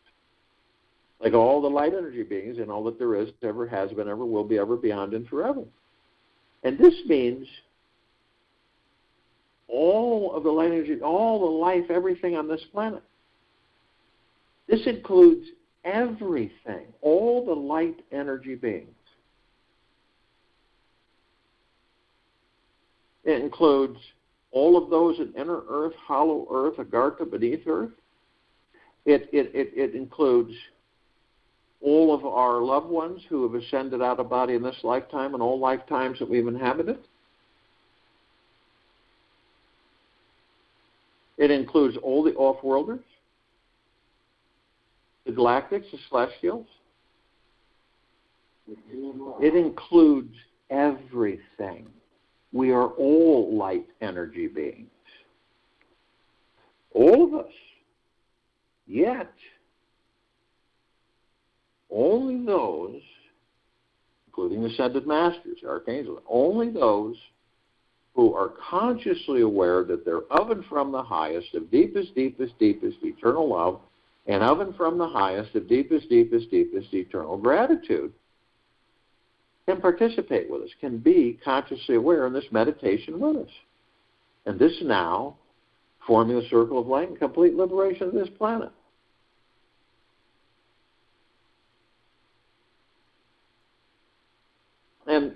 Like all the light energy beings and all that there is, ever has been, ever will be, ever beyond, and forever. And this means all of the light energy, all the life, everything on this planet. This includes everything, all the light energy beings. It includes all of those in inner earth, hollow earth, agartha, beneath earth. It includes all of our loved ones who have ascended out of body in this lifetime and all lifetimes that we've inhabited. It includes all the off-worlders, the galactics, the celestials. It includes everything. We are all light energy beings. All of us. Yet, only those, including ascended masters, archangels, only those who are consciously aware that they're of and from the highest, of deepest, deepest, deepest eternal love, and of and from the highest, of deepest, deepest, deepest eternal gratitude, can participate with us, can be consciously aware in this meditation with us. And this now, forming a circle of light and complete liberation of this planet. And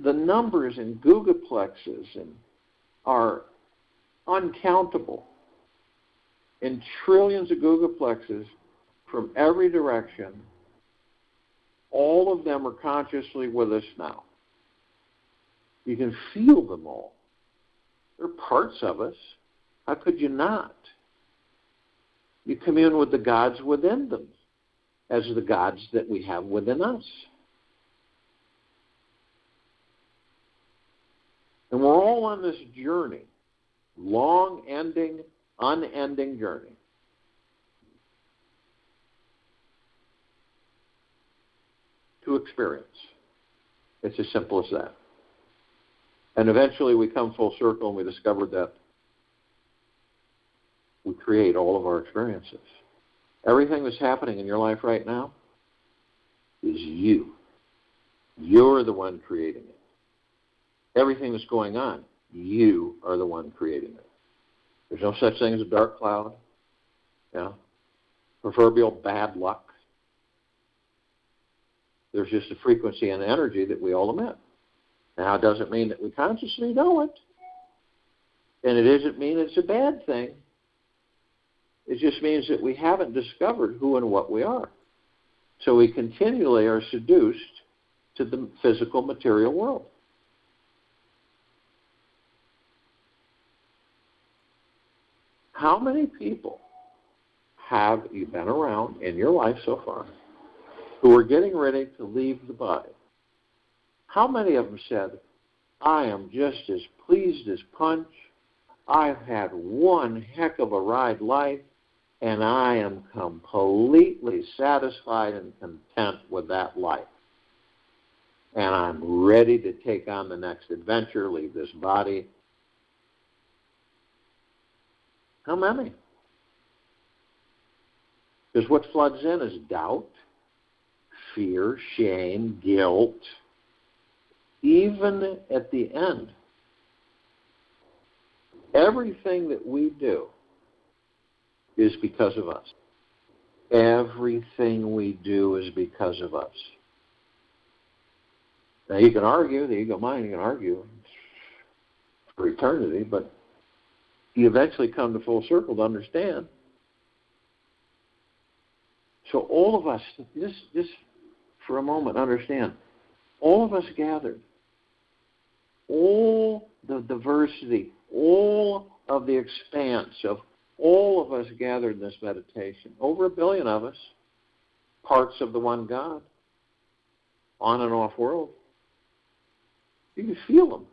the numbers in gigaplexes are uncountable. In trillions of gigaplexes from every direction, all of them are consciously with us now. You can feel them all. They're parts of us. How could you not? You commune with the gods within them as the gods that we have within us. And we're all on this journey, long-ending, unending journey. To experience. It's as simple as that. And eventually we come full circle and we discover that we create all of our experiences. Everything that's happening in your life right now is you. You're the one creating it. Everything that's going on, you are the one creating it. There's no such thing as a dark cloud, proverbial bad luck. There's just a frequency and energy that we all emit. Now, it doesn't mean that we consciously know it, and it doesn't mean it's a bad thing. It just means that we haven't discovered who and what we are. So we continually are seduced to the physical material world. How many people have you been around in your life so far who are getting ready to leave the body, how many of them said, I am just as pleased as punch. I've had one heck of a ride life, and I am completely satisfied and content with that life. And I'm ready to take on the next adventure, leave this body. How many? Because what floods in is doubt, fear, shame, guilt, even at the end. Everything that we do is because of us. Everything we do is because of us. Now you can argue, the ego mind, you can argue for eternity, but you eventually come to full circle to understand. So all of us, just for a moment, understand, all of us gathered, all the diversity, all of the expanse of all of us gathered in this meditation, over 1 billion of us, parts of the one God, on and off world. You can feel them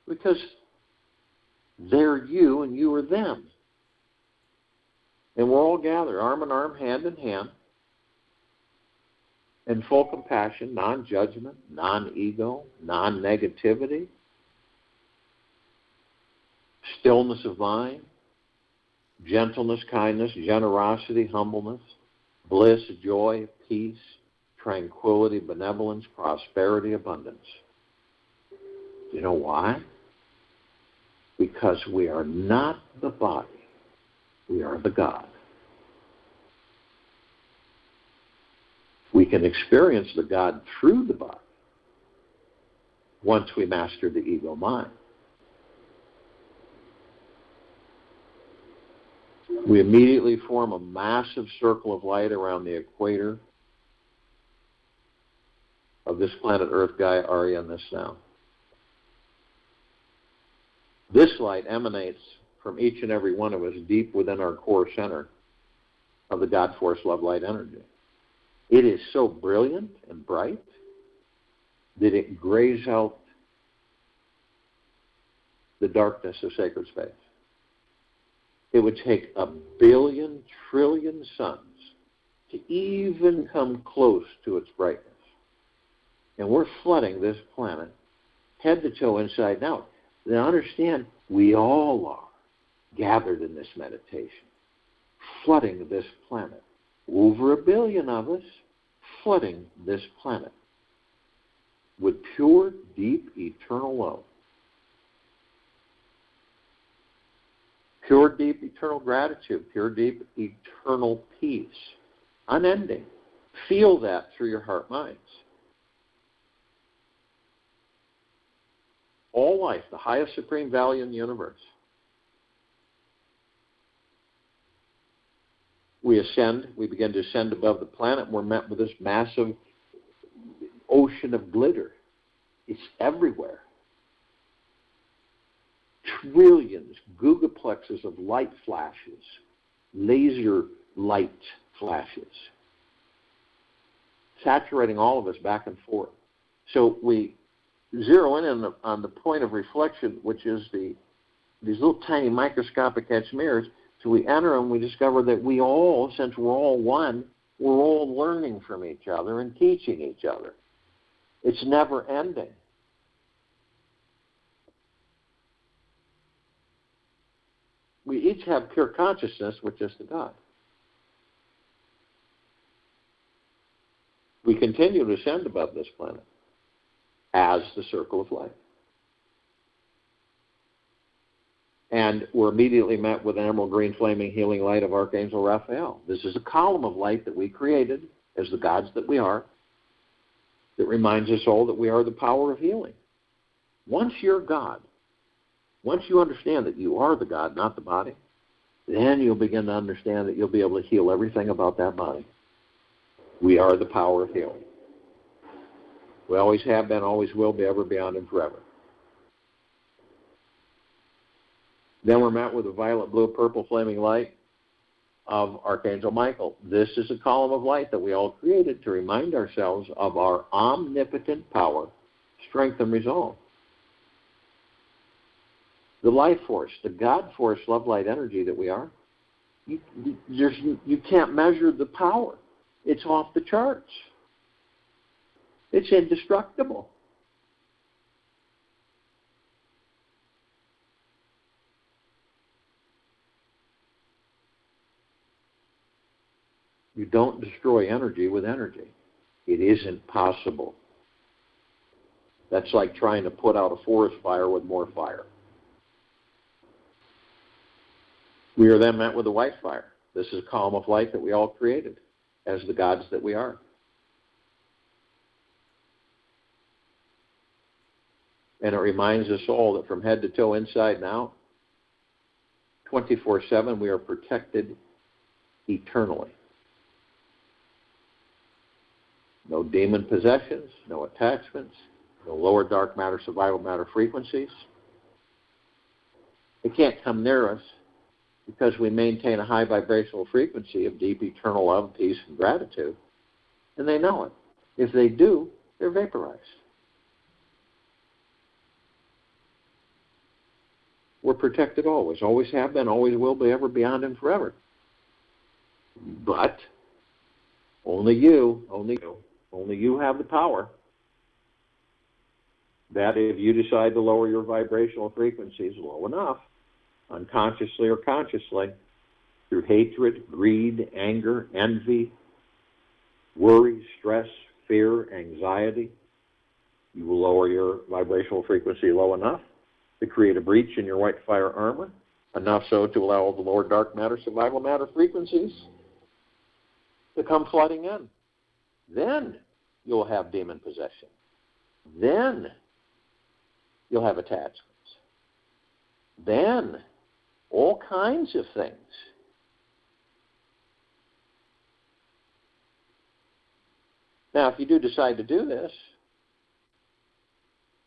because they're you and you are them. And we're all gathered, arm in arm, hand in hand, in full compassion, non-judgment, non-ego, non-negativity, stillness of mind, gentleness, kindness, generosity, humbleness, bliss, joy, peace, tranquility, benevolence, prosperity, abundance. You know why? Because we are not the body. We are the God. We can experience the God through the body once we master the ego mind. We immediately form a massive circle of light around the equator of this planet Earth, Gaia, Arya, and this now. This light emanates from each and every one of us deep within our core center of the God Force Love Light energy. It is so brilliant and bright that it grays out the darkness of sacred space. It would take 1 billion trillion suns to even come close to its brightness. And we're flooding this planet head to toe, inside and out. Now understand, we all are gathered in this meditation, flooding this planet. Over 1 billion of us flooding this planet with pure, deep, eternal love. Pure, deep, eternal gratitude. Pure, deep, eternal peace. Unending. Feel that through your heart minds. All life, the highest supreme value in the universe. We ascend, we begin to ascend above the planet, and we're met with this massive ocean of glitter. It's everywhere. Trillions, gigaplexes of light flashes, laser light flashes, saturating all of us back and forth. So we zero in on the point of reflection, which is these little tiny microscopic etched mirrors. So we enter and we discover that we all, since we're all one, we're all learning from each other and teaching each other. It's never ending. We each have pure consciousness, which is the God. We continue to ascend above this planet as the circle of light. And we're immediately met with an emerald green flaming healing light of Archangel Raphael. This is a column of light that we created as the gods that we are, that reminds us all that we are the power of healing. Once you're God, once you understand that you are the God, not the body, then you'll begin to understand that you'll be able to heal everything about that body. We are the power of healing. We always have been, always will be, ever, beyond, and forever. Then we're met with a violet, blue, purple flaming light of Archangel Michael. This is a column of light that we all created to remind ourselves of our omnipotent power, strength, and resolve. The life force, the God force, love, light, energy that we are, you can't measure the power. It's off the charts. It's indestructible. You don't destroy energy with energy. It isn't possible. That's like trying to put out a forest fire with more fire. We are then met with a white fire. This is a column of light that we all created as the gods that we are. And it reminds us all that from head to toe, inside and out, 24/7, we are protected eternally. No demon possessions, no attachments, no lower dark matter, survival matter frequencies. They can't come near us because we maintain a high vibrational frequency of deep eternal love, peace, and gratitude. And they know it. If they do, they're vaporized. We're protected always have been, always will be, ever, beyond, and forever. But only you have the power that if you decide to lower your vibrational frequencies low enough, unconsciously or consciously, through hatred, greed, anger, envy, worry, stress, fear, anxiety, you will lower your vibrational frequency low enough to create a breach in your white fire armor, enough so to allow the lower dark matter, survival matter frequencies to come flooding in. Then you'll have demon possession. Then you'll have attachments. Then all kinds of things. Now, if you do decide to do this,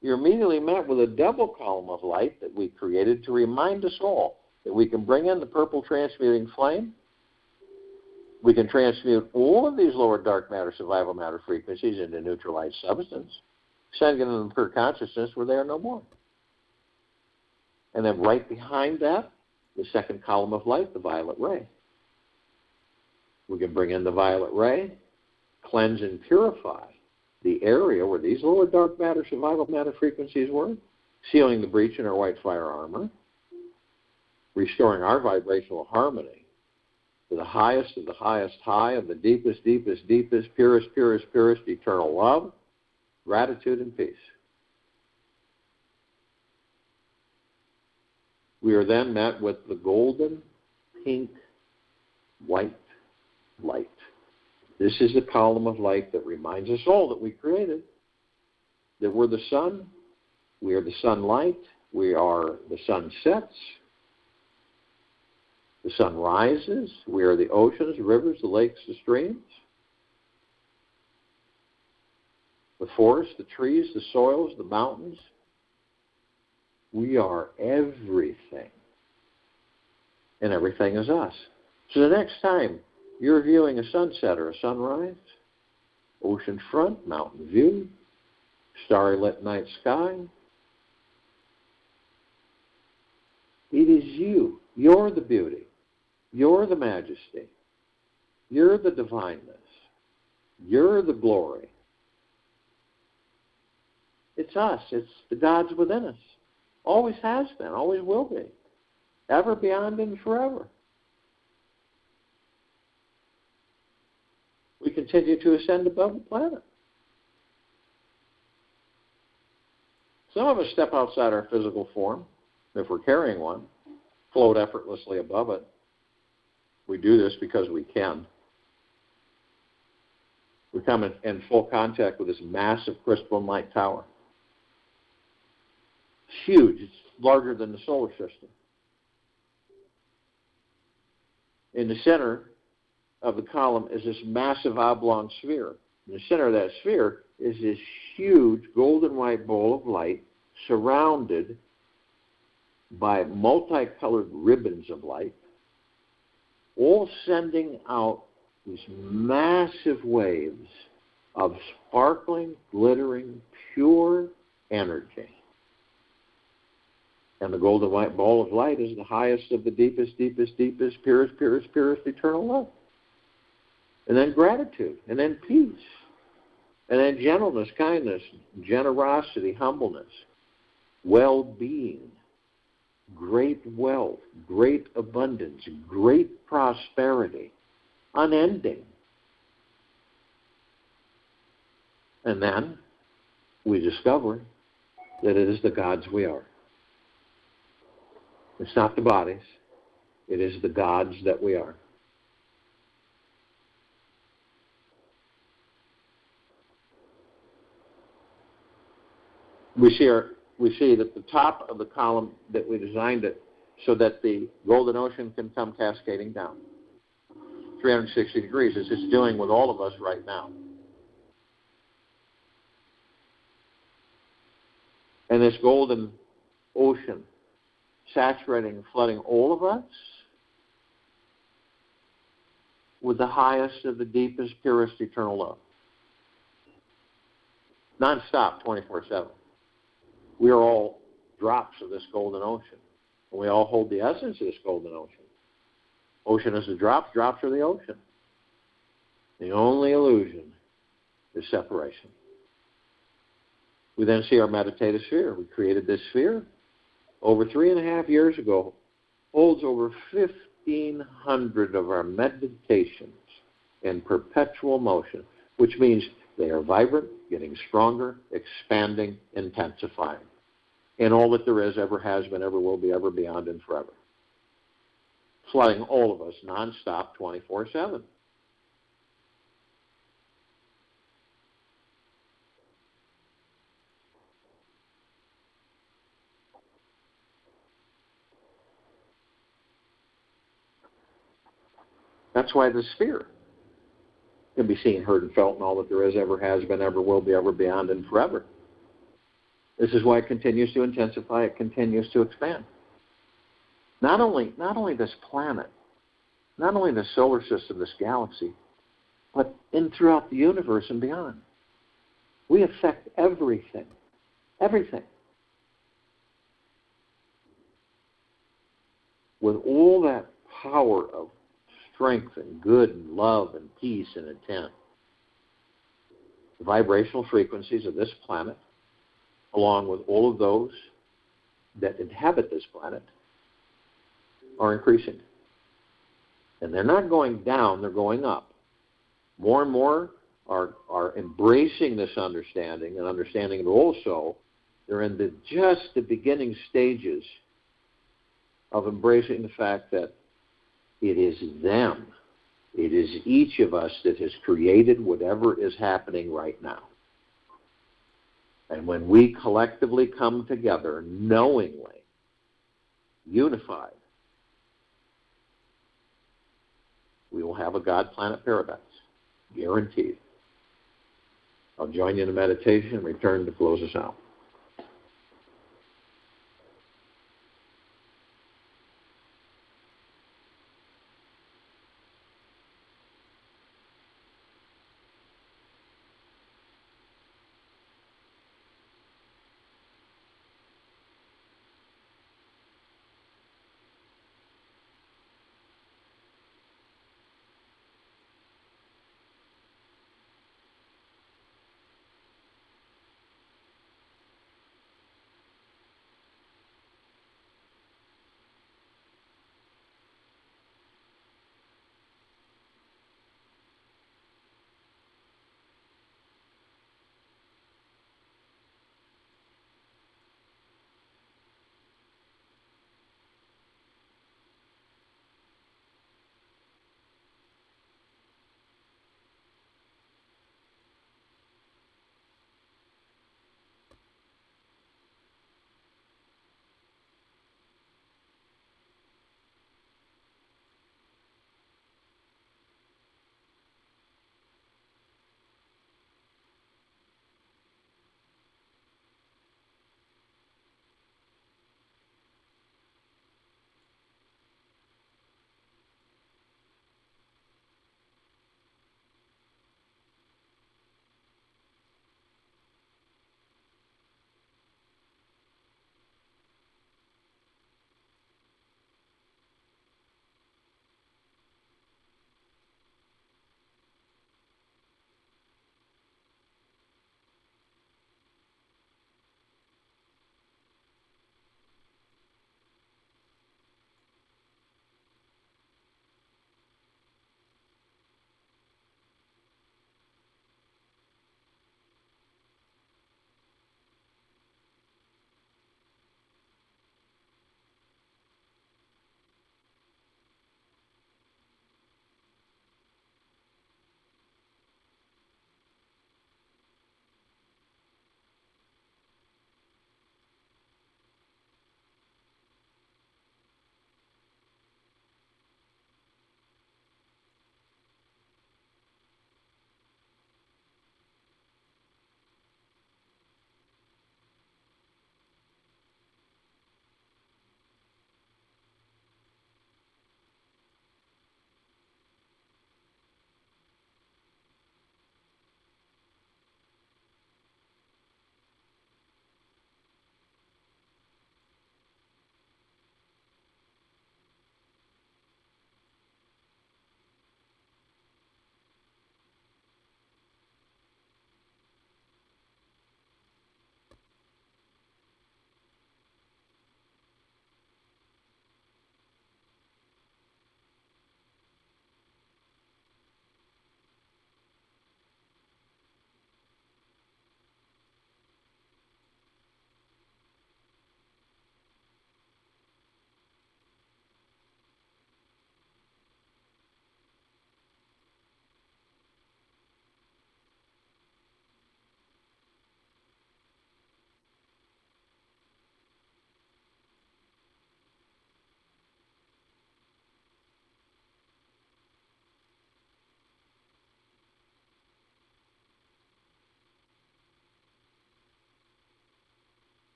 you're immediately met with a double column of light that we created to remind us all that we can bring in the purple transmuting flame. We can transmute all of these lower dark matter, survival matter frequencies into neutralized substance, sending them to pure consciousness where they are no more. And then right behind that, the second column of light, the violet ray. We can bring in the violet ray, cleanse and purify the area where these lower dark matter, survival matter frequencies were, sealing the breach in our white fire armor, restoring our vibrational harmony to the highest of the highest high of the deepest, deepest, deepest, purest, purest, purest eternal love, gratitude, and peace. We are then met with the golden, pink, white light. This is the column of light that reminds us all that we created, that we're the sun, we are the sunlight, we are the sunsets, the sun rises, we are the oceans, the rivers, the lakes, the streams, the forests, the trees, the soils, the mountains. We are everything. And everything is us. So the next time you're viewing a sunset or a sunrise, ocean front, mountain view, starry lit night sky, it is you. You're the beauty. You're the majesty. You're the divineness. You're the glory. It's us. It's the gods within us. Always has been, always will be, ever, beyond, and forever. We continue to ascend above the planet. Some of us step outside our physical form, if we're carrying one, float effortlessly above it. We do this because we can. We come in full contact with this massive crystalline light tower. It's huge. It's larger than the solar system. In the center of the column is this massive oblong sphere. In the center of that sphere is this huge golden white ball of light surrounded by multicolored ribbons of light all sending out these massive waves of sparkling, glittering, pure energy. And the golden white ball of light is the highest of the deepest, deepest, deepest, purest, purest, purest eternal love. And then gratitude, and then peace, and then gentleness, kindness, generosity, humbleness, well-being, great wealth, great abundance, great prosperity, unending. And then we discover that it is the gods we are. It's not the bodies. It is the gods that we are. We see that the top of the column that we designed it so that the golden ocean can come cascading down. 360 degrees, as it's doing with all of us right now. And this golden ocean saturating and flooding all of us with the highest of the deepest, purest eternal love. Non-stop, 24/7. We are all drops of this golden ocean. And we all hold the essence of this golden ocean. Ocean is the drops, drops are the ocean. The only illusion is separation. We then see our meditative sphere. We created this sphere over 3.5 years ago. Holds over 1,500 of our meditations in perpetual motion, which means they are vibrant, getting stronger, expanding, intensifying. And all that there is, ever has been, ever will be, ever beyond, and forever. Flooding all of us nonstop, 24/7. That's why the sphere can be seen, heard, and felt, and all that there is, ever has been, ever will be, ever beyond, and forever. This is why it continues to intensify, it continues to expand. Not only this planet, not only the solar system, this galaxy, but throughout the universe and beyond. We affect everything. Everything. With all that power of strength and good and love and peace and intent, the vibrational frequencies of this planet, along with all of those that inhabit this planet, are increasing. And they're not going down, they're going up. More and more are embracing this understanding, and understanding it also. They're in just the beginning stages of embracing the fact that it is them, it is each of us that has created whatever is happening right now. And when we collectively come together, knowingly, unified, we will have a God-planet paradise, guaranteed. I'll join you in a meditation and return to close us out.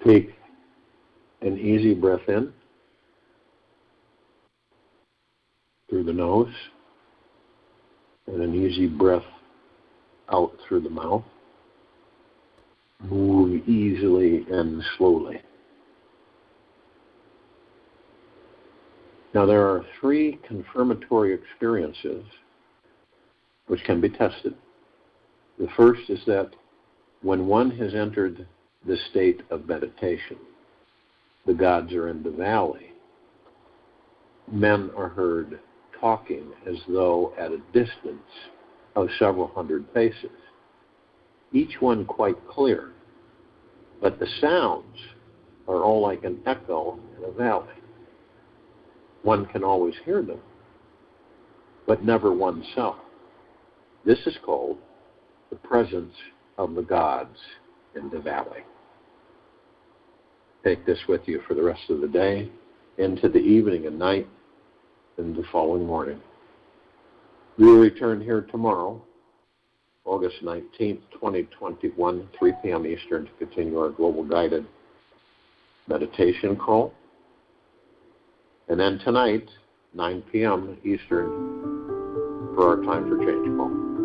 Take an easy breath in through the nose and an easy breath out through the mouth. Move easily and slowly. Now there are 3 confirmatory experiences which can be tested. The first is that when one has entered the state of meditation, the gods are in the valley. Men are heard talking as though at a distance of several hundred paces, each one quite clear, but the sounds are all like an echo in a valley. One can always hear them, but never oneself. This is called the presence of the gods in the valley. Take this with you for the rest of the day, into the evening and night, and the following morning. We will return here tomorrow, August 19th, 2021, 3 p.m. Eastern, to continue our global guided meditation call. And then tonight, 9 p.m. Eastern, for our Time for Change call.